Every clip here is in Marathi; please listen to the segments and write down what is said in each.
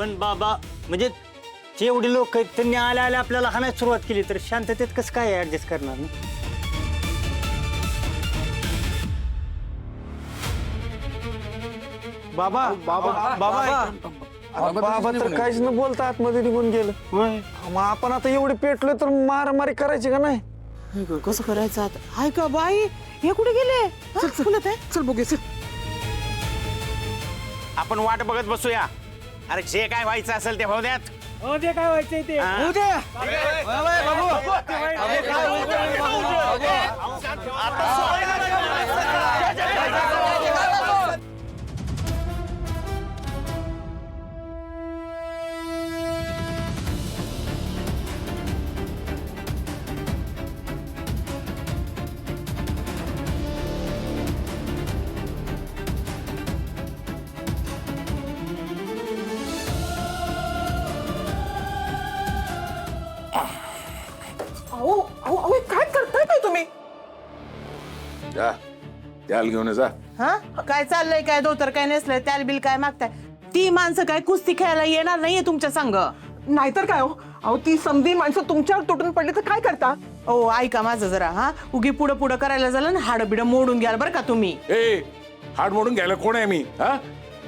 पण बाबा म्हणजे जेवढे लोक आहेत त्यांनी आल्या आल्या आपल्याला हाणायला सुरुवात केली तर शांततेत कसं काय ऍडजस्ट करणार ना? बाबा बाबा बाबा बाबा तर काहीच न बोलता आतमध्ये निघून गेलं. मग आपण आता एवढे पेटलोय तर मारामारी करायची का नाही? कसं करायचं आता? हाय का बाई, हे कुठे गेले? फुलत आहे. चल बघू चल. आपण वाट बघत बसूया. अरे जे काय व्हायचं असेल ते होऊ द्यात. हो ते काय व्हायचंय ते होऊ द्या. अहो काय करताय काय तुम्ही? जा त्याला घेऊन जा. हा काय चाललंय? काय धोतर काय नेसलंय? त्याल बिल काय मागताय? ती माणसं काय कुस्ती खेळायला येणार नाहीये तुमच्या संग. नाहीतर काय हो? अहो ती समधी माणसं तुमच्यावर तुटून पडली तर काय करता? ओ ऐका माझं जरा. हा उगी पुढं पुढं करायला झालं ना हाड बिड मोडून घ्याल बरं का तुम्ही. ए हाड मोडून घ्यायला कोण आहे मी? हा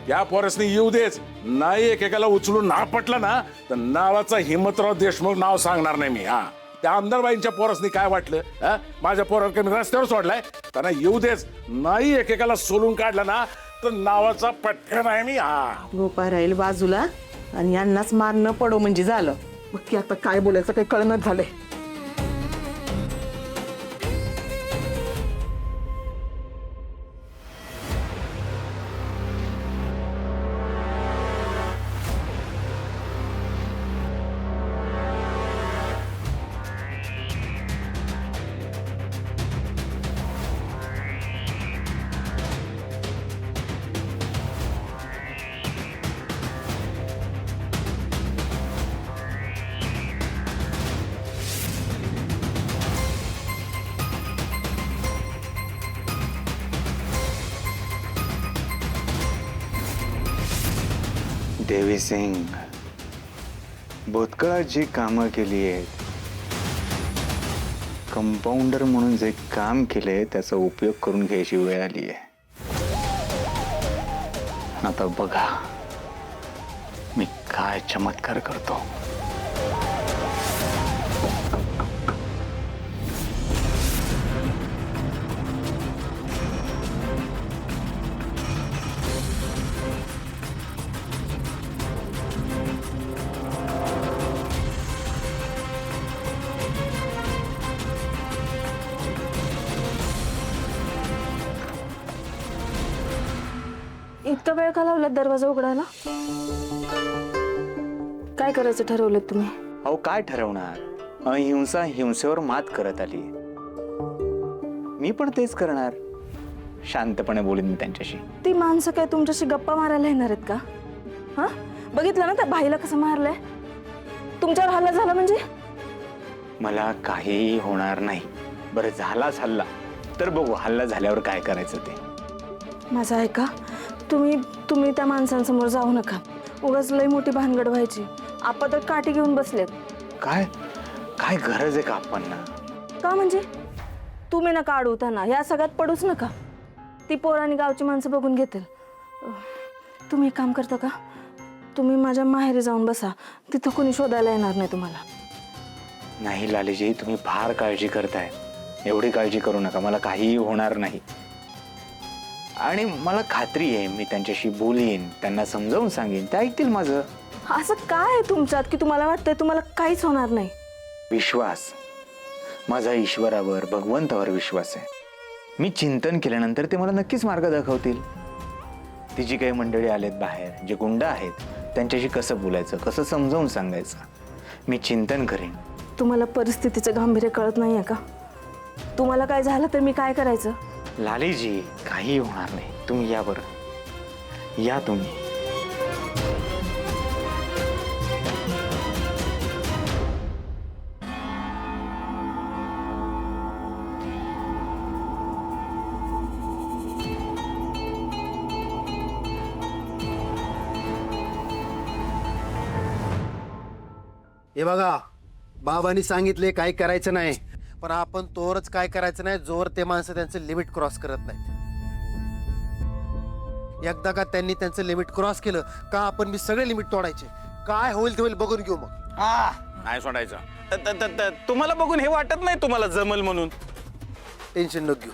या पोरसनी येऊ देच. नाही एकेकाला उचलून ना पटलं ना तर नावाचा हिम्मतराव देशमुख नाव सांगणार नाही मी. हा त्या आमदारबाईंच्या पोरसनी काय वाटलं? हा माझ्या पोराला कमी रस्त्यावर सोडलाय त्यांना येऊ देच. नाही एकेकाला सोलून काढलं ना तर नावाचा पठ्ठ्या नाही मी. हा गोपा राहील बाजूला आणि यांनाच मारणं पडो म्हणजे झालं. मग की आता काय बोलायचं काही कळणच झालंय. देवी सिंग, भूतकाळात जी कामं केली आहेत, कंपाऊंडर म्हणून जे काम केले त्याचा उपयोग करून घ्यायची वेळ आली आहे. आता बघा मी काय चमत्कार करतो. इतका वेळ का लावलात दरवाजा उघडायला? काय करायचं ठरवलं तुम्ही? अहो काय ठरवणार? अहिंसा हिंसेवर मात करत आली. मी पण तेच करणार. शांतपणे बोलीन मी त्यांच्याशी. ती माणसं काय तुमच्याशी गप्पा मारायला येणार आहेत का? हा बघितलं ना त्या भाईला कसं मारलंय? तुमच्यावर हल्ला झाला म्हणजे? मला काहीही होणार नाही. बरं झालाच हल्ला तर बघू हल्ला झाल्यावर काय करायचं ते. माझं ऐका, तुम्ही त्या माणसांसमोर जाऊ नका. उगाच लई मोठी भानगड व्हायची. आपण तर काठी घेऊन बसलेत. काय काय गरज आहे का आपण? का म्हणजे? तुम्ही नका अडवू त्यांना. या सगळ्यात पडूच नका. ती पोरांनी गावची माणसं बघून घेतील. तुम्ही एक काम करता का? तुम्ही माझ्या माहेरी जाऊन बसा. तिथं कोणी शोधायला येणार नाही तुम्हाला. नाही लालीजी, तुम्ही फार काळजी करताय. एवढी काळजी करू नका. मला काहीही होणार नाही. आणि मला खात्री आहे मी त्यांच्याशी बोलीन, त्यांना समजावून सांगेन, ते ऐकतील माझं. असं काय आहे तुमच्यात की तुम्हाला वाटतंय तुम्हाला काहीच होणार नाही? विश्वास, माझा ईश्वरावर भगवंतावर विश्वास आहे. मी चिंतन केल्यानंतर ते मला नक्कीच मार्ग दाखवतील. ती जी काही मंडळी आलेत बाहेर, जे गुंड आहेत, त्यांच्याशी कसं बोलायचं, कसं समजावून सांगायचं, मी चिंतन करेन. तुम्हाला परिस्थितीचं गांभीर्य कळत नाहीये का? तुम्हाला काय झालं तर मी काय करायचं? लालीजी, काही होणार नाही. तुम्ही या बरं, या तुम्ही. हे बघा, बाबांनी सांगितले काय करायचं नाही, पण आपण तोवरच काय करायचं नाही जोवर ते माणसं त्यांचं लिमिट क्रॉस करत नाहीत. एकदा का त्यांनी त्यांचं लिमिट क्रॉस केलं का आपण मी सगळे लिमिट तोडायचे. काय होईल ते होईल बघून घेऊ मग. नाही सोडायचं. तुम्हाला बघून हे वाटत नाही तुम्हाला जमल म्हणून? टेन्शन नको घेऊ,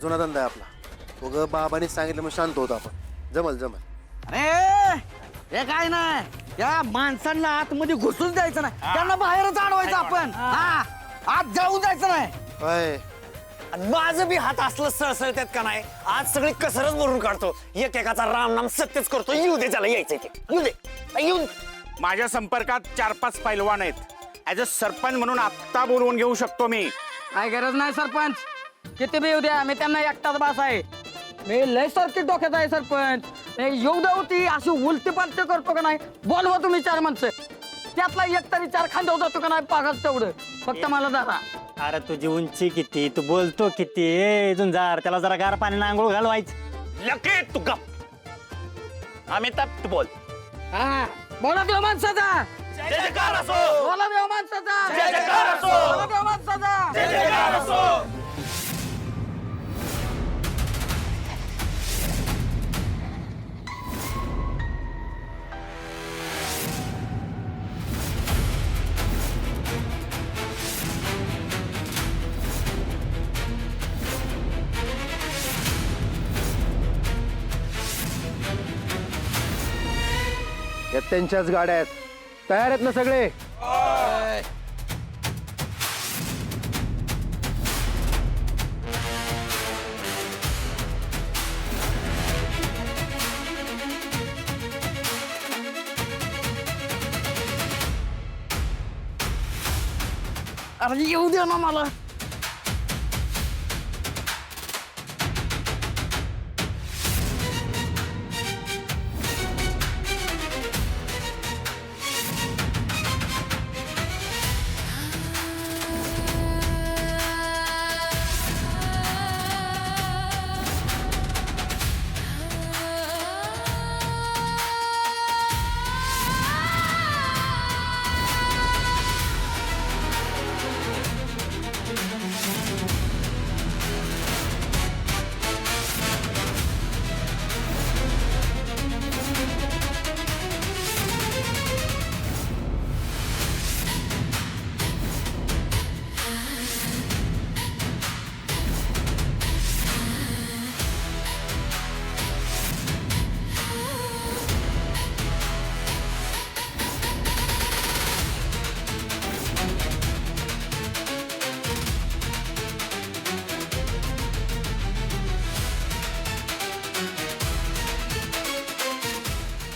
जुना धंदा आहे आपला. उगं बाबांनी सांगितलं मग शांत होतो आपण. जमल जमल. अरे हे काय नाही, या माणसांना आतमध्ये घुसून द्यायचं नाही, त्यांना बाहेरच अडवायचं आपण. हा, आत जाऊन जायचं नाही. होय, माझं बी हात असलं सळसळत्यात का नाही, आज सगळी कसरच भरून काढतो. एकेकाचा रामनाम सत्यच करतो. येऊ दे, त्याला यायचंय ते येऊ दे. येऊन माझ्या संपर्कात 4-5 पैलवान आहेत. ऍज अ सरपंच म्हणून आत्ता बोलवून घेऊ शकतो मी. काय गरज नाही सरपंच, किती बी येऊ द्या, मी त्यांना एकटाच बास आहे. मी लय सरकी डोक्यात आहे सरपंच. येऊ द्या होती अशी उलटी पालटी करतो का नाही, बोलवा तुम्ही 4 माणसं, त्यातला एक तरी 4 खांद्यावर जातो का नाही पागाच तेवढं, फक्त मला दादा. अरे तुझी उंची किती, तू बोलतो किती. ए झुंजार, त्याला जरा गार पाण्याने आंघोळ घालवायचं. लके तू गप. अमिताभ तू बोल. हा, बोला देव माणसाचा, जय जयकार असो. बोला देव माणसाचा, जय जयकार असो. बोला देव माणसाचा. जय जयकार असो. या त्यांच्याच गाड्या आहेत. तयार आहेत ना सगळे? अरे येऊ द्या ना मला.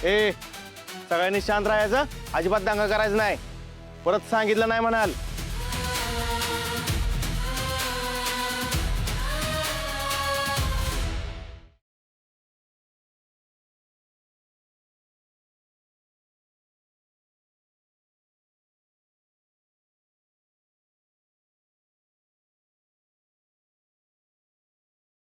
ए, सगळ्यांनी शांत राहायचं, अजिबात दंगा करायचं नाही. परत सांगितलं नाही म्हणाल.